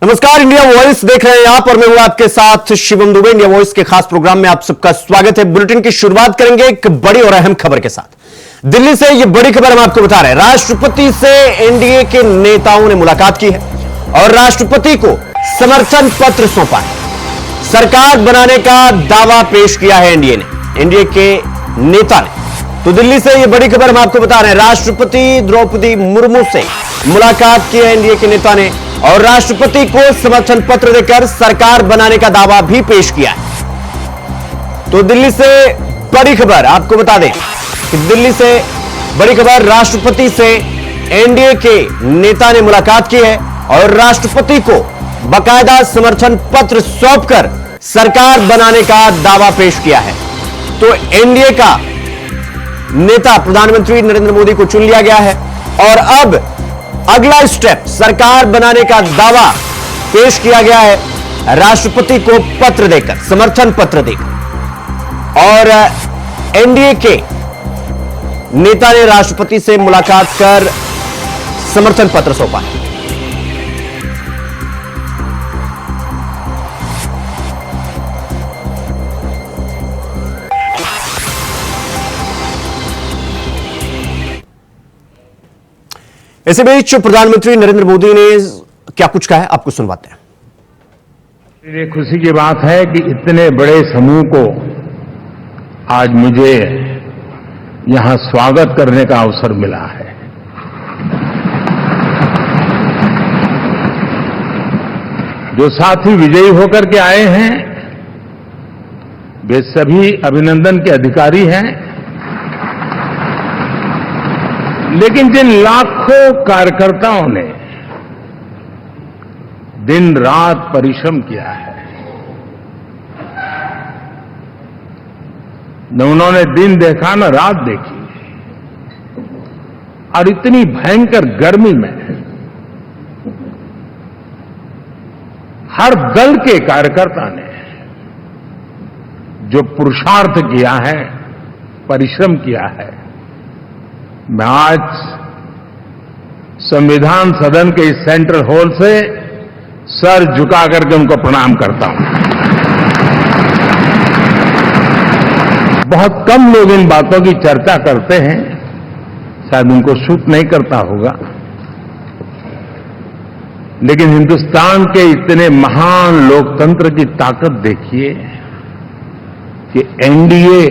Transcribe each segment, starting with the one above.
नमस्कार, India voice देख रहे हैं आप और मैं हूं आपके साथ शिवम दुबे। इंडिया वॉइस के खास प्रोग्राम में आप सबका स्वागत है। बुलेटिन की शुरुआत करेंगे एक बड़ी और अहम खबर के साथ। दिल्ली से यह बड़ी खबर हम आपको बता रहे हैं। राष्ट्रपति से एनडीए के नेताओं ने मुलाकात की है और राष्ट्रपति को समर्थन पत्र सौंपा है। सरकार बनाने का दावा पेश किया है एनडीए के नेता ने। तो दिल्ली से यह बड़ी खबर हम आपको बता रहे हैं। राष्ट्रपति द्रौपदी मुर्मू से मुलाकात की है एनडीए के नेता ने और राष्ट्रपति को समर्थन पत्र देकर सरकार बनाने का दावा भी पेश किया है। तो दिल्ली से बड़ी खबर आपको बता दें कि दिल्ली से बड़ी खबर, राष्ट्रपति से एनडीए के नेता ने मुलाकात की है और राष्ट्रपति को बाकायदा समर्थन पत्र सौंपकर सरकार बनाने का दावा पेश किया है। तो एनडीए का नेता प्रधानमंत्री नरेंद्र मोदी को चुन लिया गया है और अब अगला स्टेप सरकार बनाने का दावा पेश किया गया है राष्ट्रपति को पत्र देकर, समर्थन पत्र देकर। और एनडीए के नेता ने राष्ट्रपति से मुलाकात कर समर्थन पत्र सौंपा है। इसी बीच प्रधानमंत्री नरेंद्र मोदी ने क्या कुछ कहा है आपको सुनवाते हैं। मेरी खुशी की बात है कि इतने बड़े समूह को आज मुझे यहां स्वागत करने का अवसर मिला है। जो साथी विजयी होकर के आए हैं वे सभी अभिनंदन के अधिकारी हैं, लेकिन जिन लाखों कार्यकर्ताओं ने दिन रात परिश्रम किया है, न उन्होंने दिन देखा न रात देखी, और इतनी भयंकर गर्मी में हर दल के कार्यकर्ता ने जो पुरुषार्थ किया है, परिश्रम किया है, मैं आज संविधान सदन के इस सेंट्रल हॉल से सर झुका करके उनको प्रणाम करता हूं। बहुत कम लोग इन बातों की चर्चा करते हैं, शायद उनको सूट नहीं करता होगा, लेकिन हिंदुस्तान के इतने महान लोकतंत्र की ताकत देखिए कि एनडीए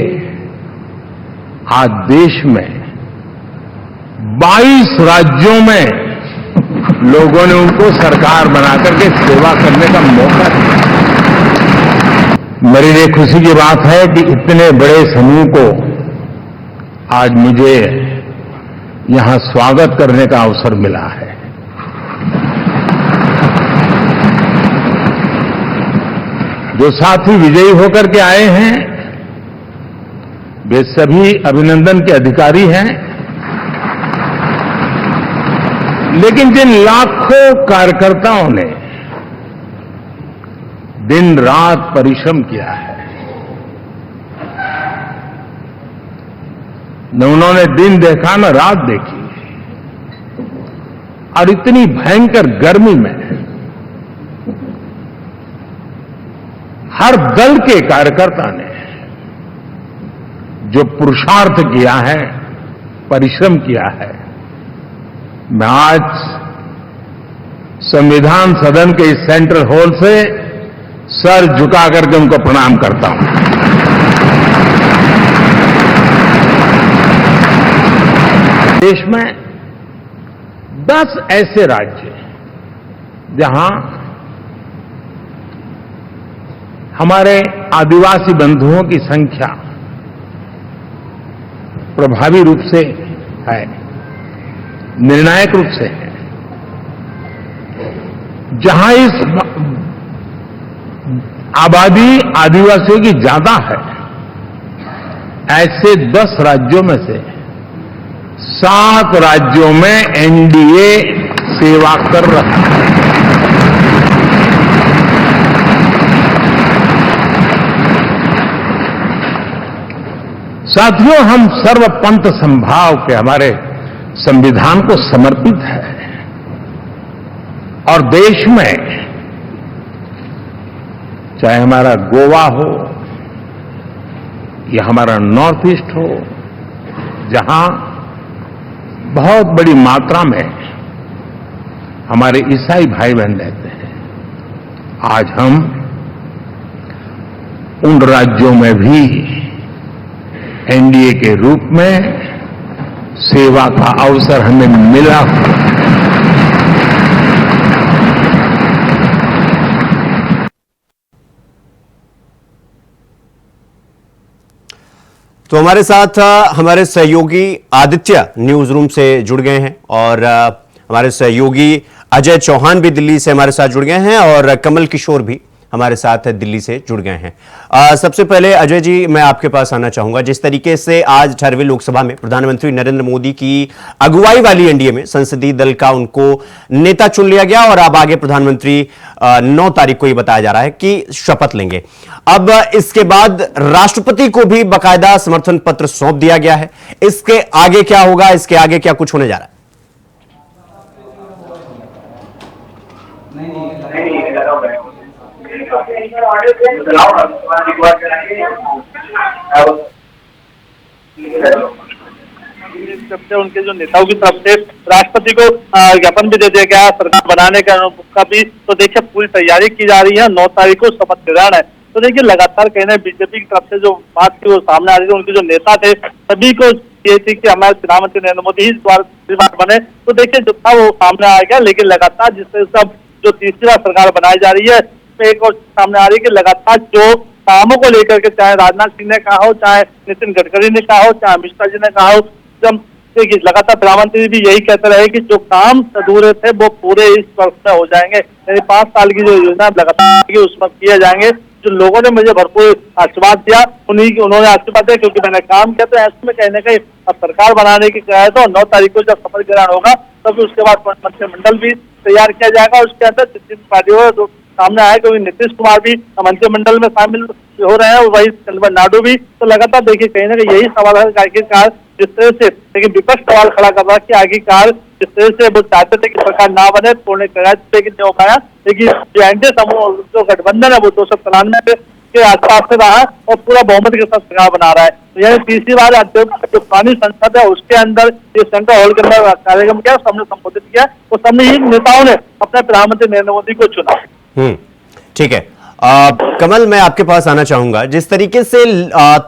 आज देश में 22 राज्यों में लोगों ने उनको सरकार बनाकर के सेवा करने का मौका दिया। मेरे लिए खुशी की बात है कि इतने बड़े समूह को आज मुझे यहां स्वागत करने का अवसर मिला है। जो साथी विजयी होकर के आए हैं वे सभी अभिनंदन के अधिकारी हैं, लेकिन जिन लाखों कार्यकर्ताओं ने दिन रात परिश्रम किया है, न उन्होंने दिन देखा न रात देखी, और इतनी भयंकर गर्मी में हर दल के कार्यकर्ता ने जो पुरुषार्थ किया है, परिश्रम किया है, मैं आज संविधान सदन के इस सेंट्रल हॉल से सर झुका करके उनको प्रणाम करता हूं। देश में 10 ऐसे राज्य जहां हमारे आदिवासी बंधुओं की संख्या प्रभावी रूप से है, निर्णायक रूप से है, जहां इस आबादी आदिवासियों की ज्यादा है, ऐसे 10 राज्यों में से 7 राज्यों में एनडीए सेवा कर रहा है। साथियों, हम सर्वपंथ संभाव के हमारे संविधान को समर्पित है और देश में चाहे हमारा गोवा हो या हमारा नॉर्थ ईस्ट हो, जहां बहुत बड़ी मात्रा में हमारे ईसाई भाई बहन रहते हैं, आज हम उन राज्यों में भी एनडीए के रूप में सेवा का अवसर हमें मिला। तो हमारे साथ हमारे सहयोगी आदित्य न्यूज रूम से जुड़ गए हैं और हमारे सहयोगी अजय चौहान भी दिल्ली से हमारे साथ जुड़ गए हैं और कमल किशोर भी हमारे साथ दिल्ली से जुड़ गए हैं। सबसे पहले अजय जी, मैं आपके पास आना चाहूंगा। जिस तरीके से आज 18वीं लोकसभा में प्रधानमंत्री नरेंद्र मोदी की अगुवाई वाली एनडीए में संसदीय दल का उनको नेता चुन लिया गया और अब आगे प्रधानमंत्री 9 तारीख को यह बताया जा रहा है कि शपथ लेंगे। अब इसके बाद राष्ट्रपति को भी बाकायदा समर्थन पत्र सौंप दिया गया है। इसके आगे क्या होगा, इसके आगे क्या कुछ होने जा रहा है? उनके जो नेताओं की तरफ से राष्ट्रपति को ज्ञापन भी दे दिया गया सरकार बनाने का भी। तो देखिए पूरी तैयारी की जा रही है, 9 तारीख को शपथ ग्रहण है। तो देखिए लगातार कहना है बीजेपी की तरफ से जो बात थी वो सामने आ रही थी, उनके जो नेता थे सभी को ये थी कि हमारे प्रधानमंत्री नरेंद्र मोदी ही इस बार बने। तो देखिए जो था वो सामने आ गया, लेकिन लगातार जिससे सब जो तीसरी बार सरकार बनाई जा रही है, एक और सामने आ रही है कि लगातार जो कामों को लेकर के चाहे राजनाथ सिंह ने कहा हो, चाहे नितिन गडकरी ने कहा हो, चाहे अमित शाह जी ने कहा हो, जब देखिए लगातार प्रधानमंत्री भी यही कहते रहे कि जो काम अधूरे थे वो पूरे इस वर्ष में हो जाएंगे। यानी 5 साल की जो योजना लगातार उसमें किए जाएंगे। जो लोगों ने मुझे भरपूर आशीर्वाद दिया उन्होंने आशीर्वाद दिया क्योंकि मैंने काम किया। तो ऐसे में कहीं ना कहीं अब सरकार बनाने की कहा है तो 9 तारीख को जब शपथ ग्रहण होगा तभी उसके बाद मंत्रिमंडल भी तैयार किया जाएगा। उसके अंदर जिन पार्टियों जो सामने आया क्योंकि नीतीश कुमार भी मंत्रिमंडल में शामिल हो रहे हैं, वही चंद्रबाबू नायडू भी। तो लगातार देखिए कहीं ना कहीं यही सवाल है कि आखिरकार जिस तरह से लेकिन विपक्ष सवाल खड़ा कर रहा है कि आखिरकार जिस तरह से वो चाहते थे कि सरकार ना बने, पूर्ण लेकिन नहीं हो पाया। लेकिन जो एनडीए समूह जो गठबंधन है वो 293 के आसपास से रहा और पूरा बहुमत के साथ सरकार बना रहा है। तो यानी तीसरी बार जो पुरानी संसद है उसके अंदर ये सेंट्रल हॉल के अंदर कार्यक्रम किया, सबने संबोधित किया और सबने ही नेताओं ने अपने प्रधानमंत्री नरेंद्र मोदी को चुना। ठीक है। कमल, मैं आपके पास आना चाहूंगा। जिस तरीके से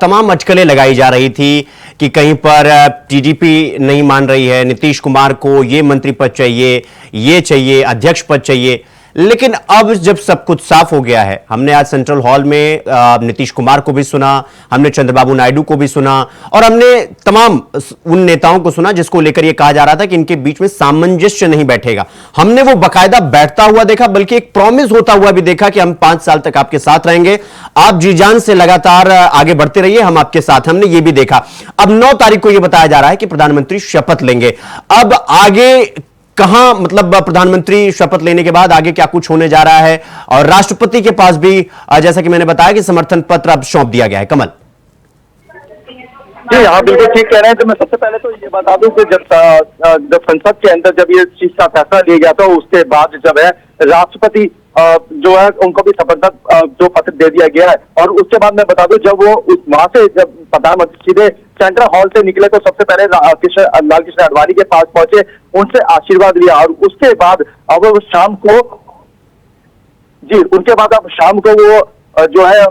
तमाम अटकलें लगाई जा रही थी कि कहीं पर टीडीपी नहीं मान रही है, नीतीश कुमार को ये मंत्री पद चाहिए, ये चाहिए, अध्यक्ष पद चाहिए, लेकिन अब जब सब कुछ साफ हो गया है, हमने आज सेंट्रल हॉल में नीतीश कुमार को भी सुना, हमने चंद्रबाबू नायडू को भी सुना और हमने तमाम उन नेताओं को सुना जिसको लेकर यह कहा जा रहा था कि इनके बीच में सामंजस्य नहीं बैठेगा। हमने वो बाकायदा बैठता हुआ देखा, बल्कि एक प्रॉमिस होता हुआ भी देखा कि हम 5 साल तक आपके साथ रहेंगे, आप जी जान से लगातार आगे बढ़ते रहिए, हम आपके साथ। हमने ये भी देखा। अब 9 तारीख को यह बताया जा रहा है कि प्रधानमंत्री शपथ लेंगे। अब आगे कहां, मतलब प्रधानमंत्री शपथ लेने के बाद आगे क्या कुछ होने जा रहा है? और राष्ट्रपति के पास भी जैसा कि मैंने बताया कि समर्थन पत्र अब सौंप दिया गया है। कमल जी हाँ, बिल्कुल ठीक कह रहे हैं। तो मैं सबसे पहले तो ये बता दूं कि जब संसद के अंदर जब ये चीज का फैसला लिया गया था उसके बाद जब है राष्ट्रपति जो है उनको भी शपथ जो पत्र दे दिया गया है। और उसके बाद मैं बता दूं जब वो वहां से जब प्रधानमंत्री सीधे सेंट्रल हॉल से निकले तो सबसे पहले लाल कृष्ण आडवाणी के पास पहुंचे, उनसे आशीर्वाद लिया और उसके बाद अब वो शाम को वो जो है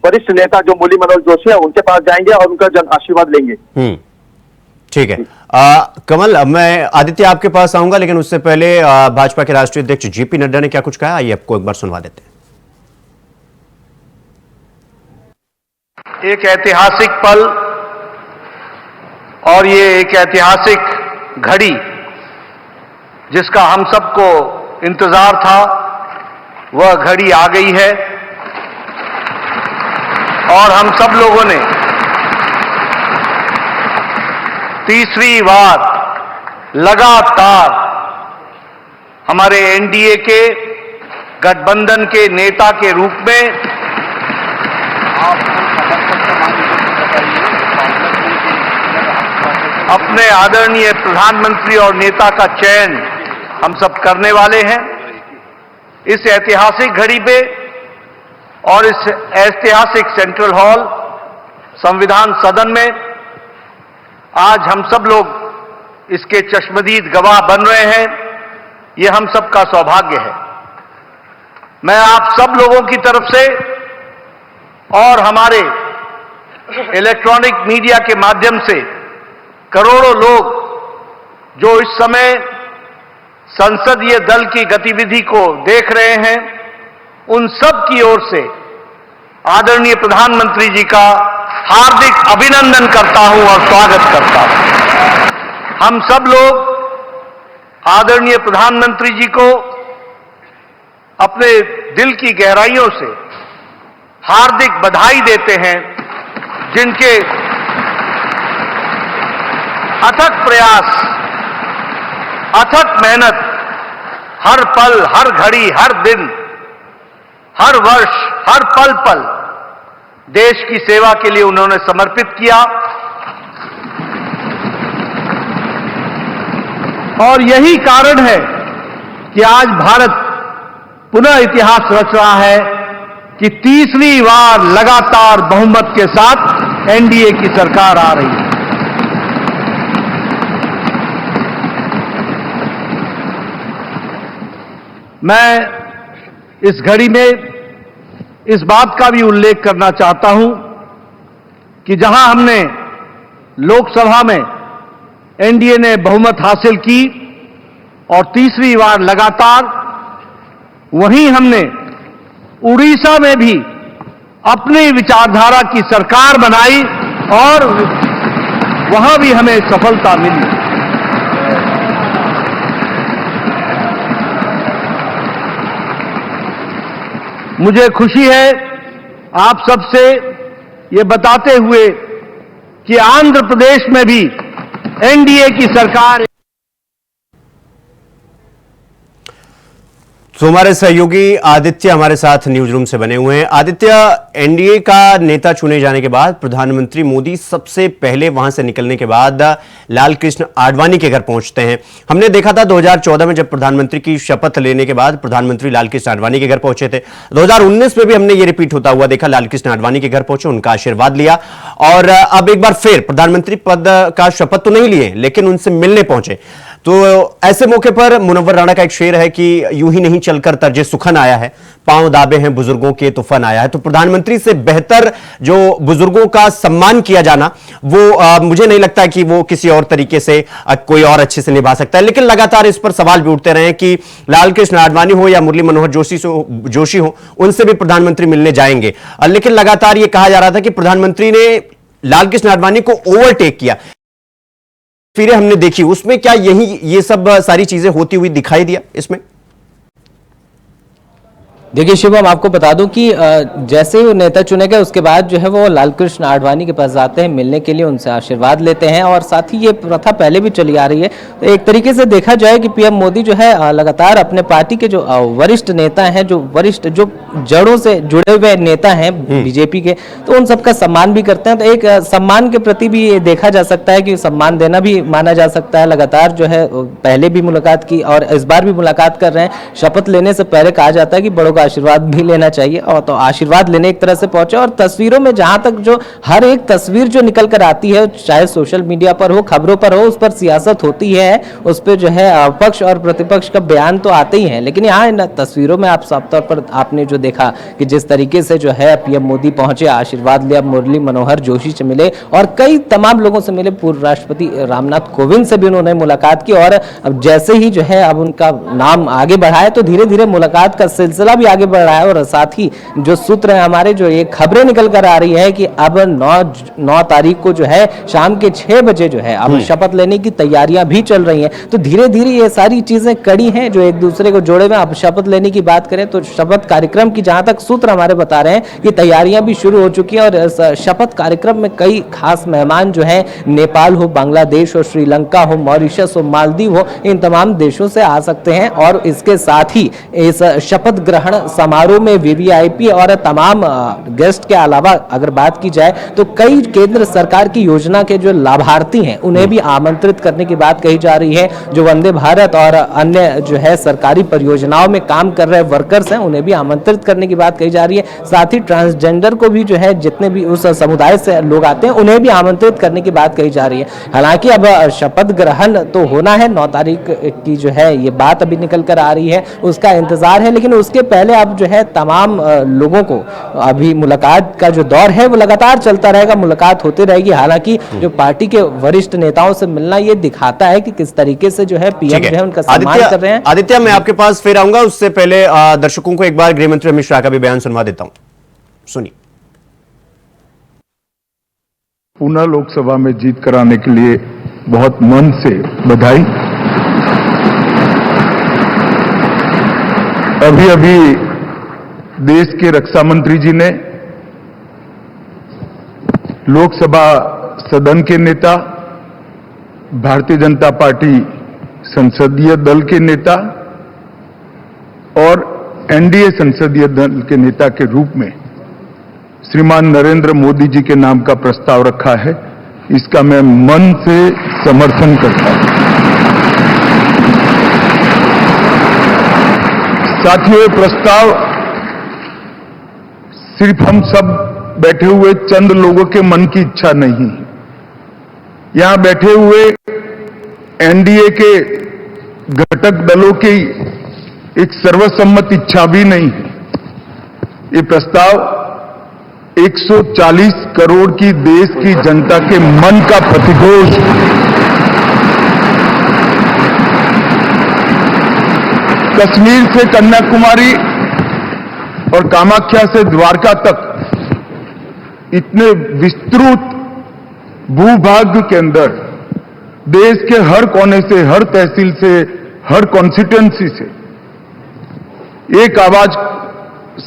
वरिष्ठ नेता जो मुरली मनोहर जोशी है उनके पास जाएंगे और उनका जन आशीर्वाद लेंगे। ठीक है। कमल, मैं आदित्य आपके पास आऊंगा, लेकिन उससे पहले भाजपा के राष्ट्रीय अध्यक्ष जेपी नड्डा ने क्या कुछ कहा, आइए आपको एक बार सुनवा देते हैं। एक ऐतिहासिक पल और ये एक ऐतिहासिक घड़ी जिसका हम सबको इंतजार था, वह घड़ी आ गई है और हम सब लोगों ने तीसरी बार लगातार हमारे एनडीए के गठबंधन के नेता के रूप में अपने आदरणीय प्रधानमंत्री और नेता का चयन हम सब करने वाले हैं। इस ऐतिहासिक घड़ी पे और इस ऐतिहासिक सेंट्रल हॉल संविधान सदन में आज हम सब लोग इसके चश्मदीद गवाह बन रहे हैं, यह हम सबका सौभाग्य है। मैं आप सब लोगों की तरफ से और हमारे इलेक्ट्रॉनिक मीडिया के माध्यम से करोड़ों लोग जो इस समय संसदीय दल की गतिविधि को देख रहे हैं, उन सब की ओर से आदरणीय प्रधानमंत्री जी का हार्दिक अभिनंदन करता हूं और स्वागत करता हूं। हम सब लोग आदरणीय प्रधानमंत्री जी को अपने दिल की गहराइयों से हार्दिक बधाई देते हैं, जिनके अथक प्रयास, अथक मेहनत हर पल, हर घड़ी, हर दिन, हर वर्ष, हर पल पल देश की सेवा के लिए उन्होंने समर्पित किया। और यही कारण है कि आज भारत पुनः इतिहास रच रहा है कि तीसरी बार लगातार बहुमत के साथ एनडीए की सरकार आ रही है। मैं इस घड़ी में इस बात का भी उल्लेख करना चाहता हूं कि जहां हमने लोकसभा में एनडीए ने बहुमत हासिल की और तीसरी बार लगातार, वहीं हमने उड़ीसा में भी अपनी विचारधारा की सरकार बनाई और वहां भी हमें सफलता मिली। मुझे खुशी है आप सबसे ये बताते हुए कि आंध्र प्रदेश में भी एनडीए की सरकार। तो हमारे सहयोगी आदित्य हमारे साथ न्यूज रूम से बने हुए हैं। आदित्य, एनडीए का नेता चुने जाने के बाद प्रधानमंत्री मोदी सबसे पहले वहां से निकलने के बाद लाल कृष्ण आडवाणी के घर पहुंचते हैं। हमने देखा था 2014 में जब प्रधानमंत्री की शपथ लेने के बाद प्रधानमंत्री लाल कृष्ण आडवाणी के घर पहुंचे थे। 2019 में भी हमने ये रिपीट होता हुआ देखा, लाल कृष्ण आडवाणी के घर पहुंचे, उनका आशीर्वाद लिया और अब एक बार फिर प्रधानमंत्री पद का शपथ तो नहीं लिए लेकिन उनसे मिलने पहुंचे। तो ऐसे मौके पर मुनव्वर राणा का एक शेर है कि यूं ही नहीं चलकर तर्जे सुखन आया है, पांव दाबे हैं बुजुर्गों के तूफान आया है। तो प्रधानमंत्री से बेहतर जो बुजुर्गों का सम्मान किया जाना, वो मुझे नहीं लगता कि वो किसी और तरीके से कोई और अच्छे से निभा सकता है। लेकिन लगातार इस पर सवाल भी उठते रहे कि लाल कृष्ण आडवाणी हो या मुरली मनोहर जोशी हो, उनसे भी प्रधानमंत्री मिलने जाएंगे। लेकिन लगातार ये कहा जा रहा था कि प्रधानमंत्री ने लाल कृष्ण आडवाणी को ओवरटेक किया। फिर हमने देखी, उसमें क्या ये सब सारी चीजें होती हुई दिखाई दिया इसमें? देखिए शिवम, आपको बता दूं कि जैसे ही वो नेता चुने गए उसके बाद जो है वो लाल कृष्ण आडवाणी के पास जाते हैं, मिलने के लिए उनसे आशीर्वाद लेते हैं और साथ ही ये प्रथा पहले भी चली आ रही है। तो एक तरीके से देखा जाए कि पीएम मोदी जो है लगातार अपने पार्टी के जो वरिष्ठ नेता हैं, जो जड़ों से जुड़े हुए नेता हैं बीजेपी के, तो उन सबका सम्मान भी करते हैं। तो एक सम्मान के प्रति भी ये देखा जा सकता है कि सम्मान देना भी माना जा सकता है। लगातार जो है पहले भी मुलाकात की और इस बार भी मुलाकात कर रहे हैं। शपथ लेने से पहले कहा जाता है कि बड़ों आशीर्वाद भी लेना चाहिए, और तो आशीर्वाद लेने एक तरह से पहुंचे। और तस्वीरों में जहां तक जो हर एक तस्वीर जो निकल कर आती है, चाहे सोशल मीडिया पर हो, खबरों पर हो, उस पर सियासत होती है, उस पर जो है पक्ष और प्रतिपक्ष का बयान तो आते ही है। लेकिन यहाँ इन तस्वीरों में आप साफ तौर पर आपने जो देखा कि जिस तरीके से जो है पीएम मोदी पहुंचे, आशीर्वाद लिया, मुरली मनोहर जोशी से मिले और कई तमाम लोगों से मिले, पूर्व राष्ट्रपति रामनाथ कोविंद से भी उन्होंने मुलाकात की। और अब जैसे ही जो है अब उनका नाम आगे बढ़ा है तो धीरे धीरे मुलाकात का सिलसिला भी आगे बढ़ रहा है। और साथ ही जो सूत्र है हमारे, जो ये खबरें निकल कर आ रही है कि अब 9 तारीख को जो है शाम के 6 बजे जो है अब शपथ लेने की तैयारियां भी चल रही हैं। तो धीरे धीरे ये सारी चीजें कड़ी हैं जो एक दूसरे को जोड़े हुए। अब शपथ लेने की बात करें तो शपथ कार्यक्रम की जहां तक सूत्र हमारे बता रहे हैं कि तैयारियां भी शुरू हो चुकी है। और शपथ कार्यक्रम में कई खास मेहमान जो है, नेपाल हो, बांग्लादेश हो, श्रीलंका हो, मॉरिशस हो, मालदीव हो, इन तमाम देशों से आ सकते हैं। और इसके साथ ही इस शपथ ग्रहण समारोह में वीवीआईपी और तमाम गेस्ट के अलावा अगर बात की जाए तो कई केंद्र सरकार की योजना के जो लाभार्थी हैं उन्हें भी आमंत्रित करने की बात कही जा रही है। जो वंदे भारत और अन्य जो है सरकारी परियोजनाओं में काम कर रहे वर्कर्स हैं उन्हें भी आमंत्रित करने की बात कही जा रही है। साथ ही ट्रांसजेंडर को भी जो है जितने भी उस समुदाय से लोग आते हैं उन्हें भी आमंत्रित करने की बात कही जा रही है। हालांकि अब शपथ ग्रहण तो होना है, 9 तारीख की जो है ये बात अभी निकल कर आ रही है, उसका इंतजार है। लेकिन उसके पहले अब जो है तमाम लोगों को अभी मुलाकात का जो दौर है वो लगातार चलता रहेगा, मुलाकात होती रहेगी। हालांकि जो पार्टी के वरिष्ठ नेताओं से मिलना ये दिखाता है कि किस तरीके से जो है पीएम जो है उनका सम्मान कर रहे हैं। आदित्य, मैं आपके पास फिर आऊंगा, उससे पहले दर्शकों को एक बार गृह मंत्री अमित शाह का भी बयान सुनवा देता हूं, सुनिए। पुनः लोकसभा में जीत कराने के लिए बहुत मन से बधाई। अभी अभी देश के रक्षा मंत्री जी ने लोकसभा सदन के नेता, भारतीय जनता पार्टी संसदीय दल के नेता और एनडीए संसदीय दल के नेता के रूप में श्रीमान नरेंद्र मोदी जी के नाम का प्रस्ताव रखा है। इसका मैं मन से समर्थन करता हूं। साथियों, प्रस्ताव सिर्फ हम सब बैठे हुए चंद लोगों के मन की इच्छा नहीं है। यहां बैठे हुए एनडीए के घटक दलों की एक सर्वसम्मत इच्छा भी नहीं है। ये प्रस्ताव 140 करोड़ की देश की जनता के मन का प्रतिघोष। कश्मीर से कन्याकुमारी और कामाख्या से द्वारका तक इतने विस्तृत भूभाग के अंदर देश के हर कोने से, हर तहसील से, हर कॉन्स्टिट्यूएंसी से एक आवाज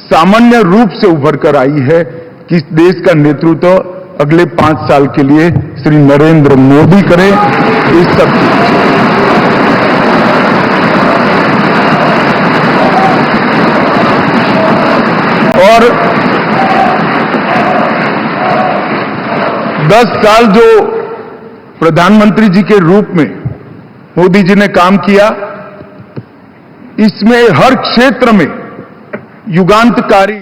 सामान्य रूप से उभर कर आई है कि इस देश का नेतृत्व अगले 5 साल के लिए श्री नरेंद्र मोदी करें। इस सब और 10 साल जो प्रधानमंत्री जी के रूप में मोदी जी ने काम किया, इसमें हर क्षेत्र में युगांतकारी।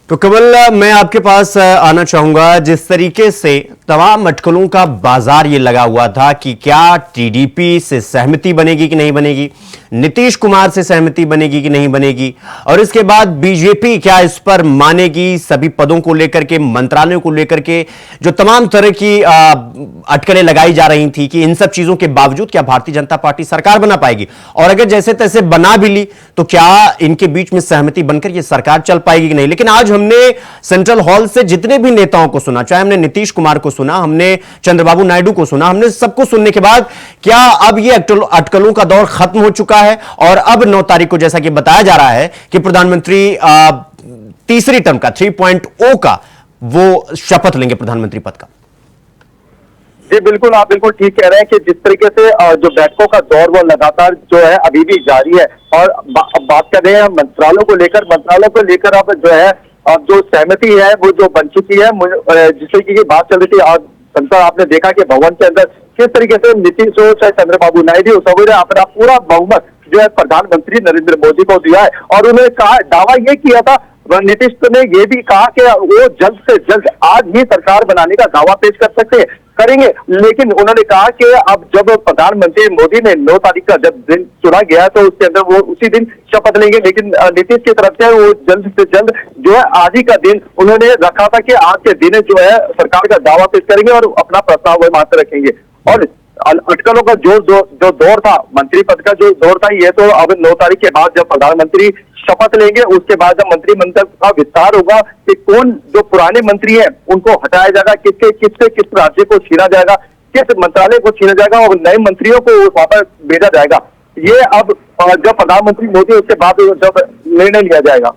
तो कमल, मैं आपके पास आना चाहूंगा। जिस तरीके से तमाम अटकलों का बाजार ये लगा हुआ था कि क्या टीडीपी से सहमति बनेगी कि नहीं बनेगी, नीतीश कुमार से सहमति बनेगी कि नहीं बनेगी, और इसके बाद बीजेपी क्या इस पर मानेगी, सभी पदों को लेकर के, मंत्रालयों को लेकर के जो तमाम तरह की अटकलें लगाई जा रही थी कि इन सब चीजों के बावजूद क्या भारतीय जनता पार्टी सरकार बना पाएगी, और अगर जैसे तैसे बना भी ली तो क्या इनके बीच में सहमति बनकर यह सरकार चल पाएगी कि नहीं। लेकिन आज हमने सेंट्रल हॉल से जितने भी नेताओं को सुना, चाहे हमने नीतीश कुमार को सुना, हमने चंद्रबाबू नायडू को सुना, हमने सबको सुनने के बाद क्या अब ये अटकलों का दौर खत्म हो चुका है और अब 9 तारीख को जैसा कि बताया जा रहा है कि प्रधानमंत्री तीसरी टर्म का 3.0 का वो शपथ लेंगे प्रधानमंत्री पद का? जी बिल्कुल, आप बिल्कुल ठीक कह रहे हैं कि जिस तरीके से जो बैठकों का दौर वो लगातार जो है अभी भी जारी है। और बात कर रहे हैं मंत्रालयों को लेकर अब जो है अब जो सहमति है वो जो बन चुकी है। जिस तरीके की बात चल रही थी आज संसद, आपने देखा कि भवन के अंदर किस तरीके से नीतीश हो चाहे चंद्रबाबू नायडू हो, सब ने अपना पूरा बहुमत जो है प्रधानमंत्री नरेंद्र मोदी को दिया है। और उन्होंने कहा, दावा ये किया था नीतीश ने ये भी कहा कि वो जल्द से जल्द आज ही सरकार बनाने का दावा पेश करेंगे। लेकिन उन्होंने कहा कि अब जब प्रधानमंत्री मोदी ने 9 तारीख का जब दिन चुना गया तो उसके अंदर वो उसी दिन शपथ लेंगे। लेकिन नीतीश की तरफ से वो जल्द से जल्द जो है आज ही का दिन उन्होंने रखा था कि आज के दिन जो है सरकार का दावा पेश करेंगे और अपना प्रस्ताव वही मात्र रखेंगे। और अटकलों का जो दौर था, मंत्री पद का जो दौर था, ये तो अब 9 तारीख के बाद जब प्रधानमंत्री शपथ लेंगे उसके बाद जब मंत्रिमंडल का विस्तार होगा कि कौन जो पुराने मंत्री हैं उनको हटाया जाएगा, किस राज्य को छीना जाएगा, किस मंत्रालय को छीना जाएगा और नए मंत्रियों को वापस भेजा जाएगा। ये अब जब प्रधानमंत्री मोदी उसके बाद जब निर्णय लिया जाएगा।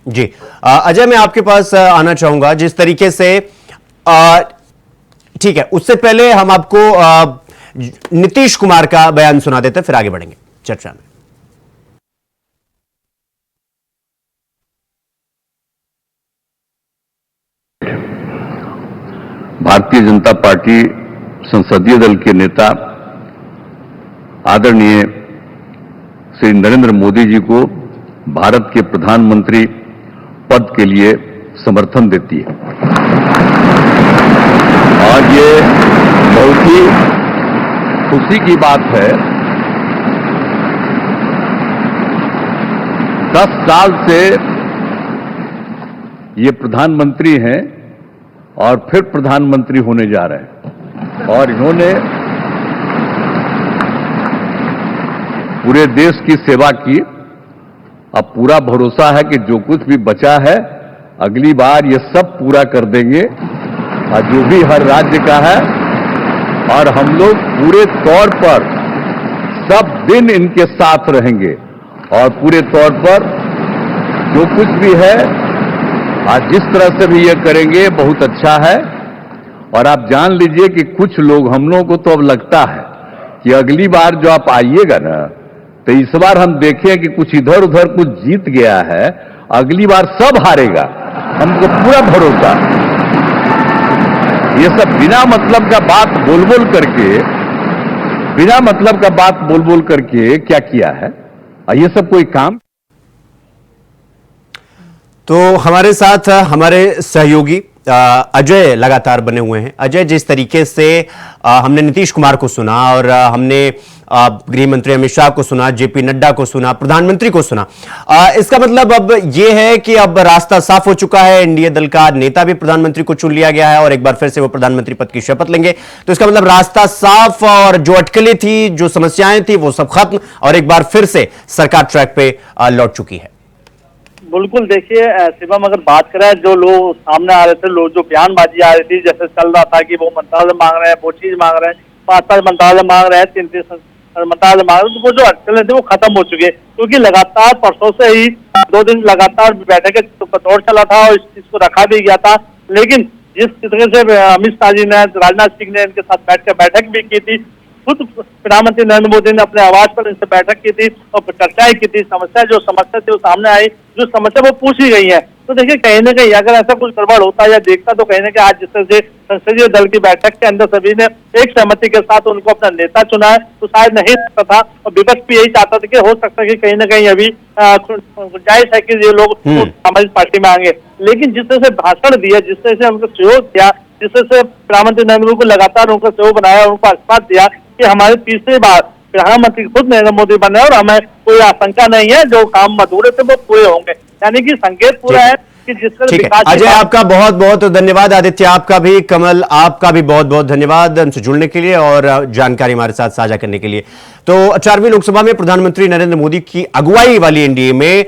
जी अजय, मैं आपके पास आना चाहूंगा। जिस तरीके से ठीक है, उससे पहले हम आपको नीतीश कुमार का बयान सुना देते हैं, फिर आगे बढ़ेंगे चर्चा में। भारतीय जनता पार्टी संसदीय दल के नेता आदरणीय श्री नरेंद्र मोदी जी को भारत के प्रधानमंत्री पद के लिए समर्थन देती है। और ये बहुत ही खुशी की बात है। 10 साल से ये प्रधानमंत्री हैं और फिर प्रधानमंत्री होने जा रहे हैं और इन्होंने पूरे देश की सेवा की। अब पूरा भरोसा है कि जो कुछ भी बचा है अगली बार ये सब पूरा कर देंगे और जो भी हर राज्य का है, और हम लोग पूरे तौर पर सब दिन इनके साथ रहेंगे और पूरे तौर पर जो कुछ भी है आज जिस तरह से भी ये करेंगे बहुत अच्छा है। और आप जान लीजिए कि कुछ लोग, हम लोगों को तो अब लगता है कि अगली बार जो आप आइएगा ना, तो इस बार हम देखें कि कुछ इधर उधर कुछ जीत गया है, अगली बार सब हारेगा, हमको पूरा भरोसा। ये सब बिना मतलब का बात बोल बोल करके क्या किया है, ये सब कोई काम। तो हमारे साथ हमारे सहयोगी अजय लगातार बने हुए हैं। अजय, जिस तरीके से हमने नीतीश कुमार को सुना और हमने गृह मंत्री अमित शाह को सुना, जेपी नड्डा को सुना, प्रधानमंत्री को सुना, इसका मतलब अब यह है कि अब रास्ता साफ हो चुका है। एनडीए दल का नेता भी प्रधानमंत्री को चुन लिया गया है और एक बार फिर से वो प्रधानमंत्री पद की शपथ लेंगे। तो इसका मतलब रास्ता साफ और जो अटकलें थी, जो समस्याएं थी, वो सब खत्म और एक बार फिर से सरकार ट्रैक पे लौट चुकी है। बिल्कुल, देखिए शिवम, अगर बात करें जो लोग सामने आ रहे थे, लोग जो बयानबाजी आ रही थी, जैसे चल रहा था कि वो मंत्रालय मांग रहे हैं, वो चीज मांग रहे हैं, 5 मंत्रालय मांग रहे हैं, 3 मंत्रालय मांग रहे हैं, तो वो जो अटकलें थी वो खत्म हो चुकी है। क्योंकि लगातार परसों से ही 2 दिन लगातार बैठक का दौर चला था और इस चीज को रखा भी गया था। लेकिन जिस तरह से अमित शाह जी ने, राजनाथ सिंह ने इनके साथ बैठकर बैठक भी की थी, खुद प्रधानमंत्री नरेंद्र मोदी ने अपने आवास पर इनसे बैठक की थी और चर्चाएं की थी। समस्या थी वो सामने आई, जो समस्या वो पूछी गई है। तो देखिए, कहीं ना कहीं अगर ऐसा कुछ गड़बड़ होता या देखता, तो कहीं ना कहीं आज जिस तरह से संसदीय दल की बैठक के अंदर सभी ने एक सहमति के साथ उनको अपना नेता चुना है, तो शायद नहीं सकता था। और विपक्ष भी यही चाहता था कि हो सकता है कि कहीं ना कहीं अभी गुंजाइश है कि ये लोग समाजवादी पार्टी में आएंगे। लेकिन जिस तरह से भाषण दिया, जिस तरह से उनको सहयोग किया, जिस तरह से प्रधानमंत्री नरेंद्र मोदी को लगातार उनका सहयोग बनाया, उनको आशीर्वाद दिया कि हमारे तीसरी बार प्रधानमंत्री खुद नरेंद्र मोदी बने और हमें कोई आशंका नहीं है, जो काम अधूरे थे वो पूरे होंगे। यानी कि संकेत पूरा है कि जिस तरह विकास। अजय, आपका बहुत बहुत धन्यवाद। आदित्य, आपका भी, कमल, आपका भी बहुत बहुत धन्यवाद हमसे जुड़ने के लिए और जानकारी हमारे साथ साझा करने के लिए। तो 4वीं लोकसभा में प्रधानमंत्री नरेंद्र मोदी की अगुवाई वाली एनडीए में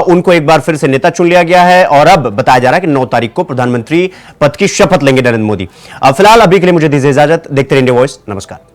उनको एक बार फिर से नेता चुन लिया गया है और अब बताया जा रहा है कि 9 तारीख को प्रधानमंत्री पद की शपथ लेंगे नरेंद्र मोदी। फिलहाल अभी के लिए मुझे दीजिए इजाजत। देखते रहिए इंडिया वॉइस। नमस्कार।